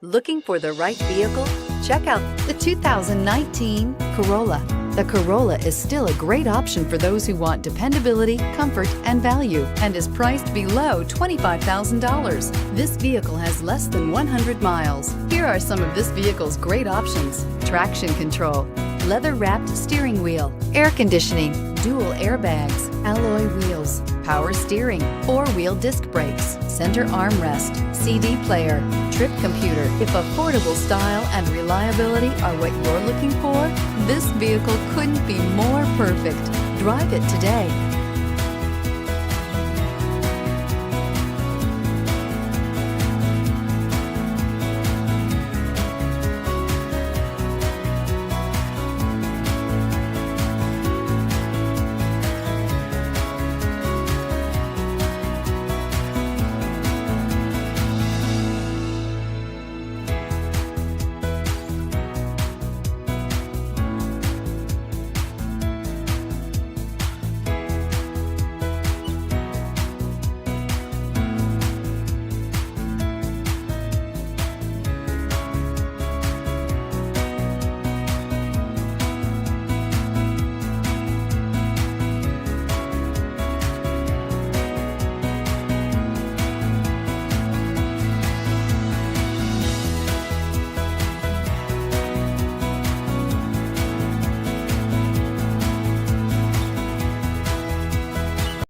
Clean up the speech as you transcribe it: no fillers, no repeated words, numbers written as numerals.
Looking for the right vehicle? Check out the 2019 Corolla. The Corolla is still a great option for those who want dependability, comfort, and value, and is priced below $25,000. This vehicle has less than 100 miles. Here are some of this vehicle's great options: traction control, leather-wrapped steering wheel, air conditioning, dual airbags, alloy wheels, power steering, four-wheel disc brakes, center armrest, CD player, trip computer. If affordable style and reliability are what you're looking for, this vehicle couldn't be more perfect. Drive it today.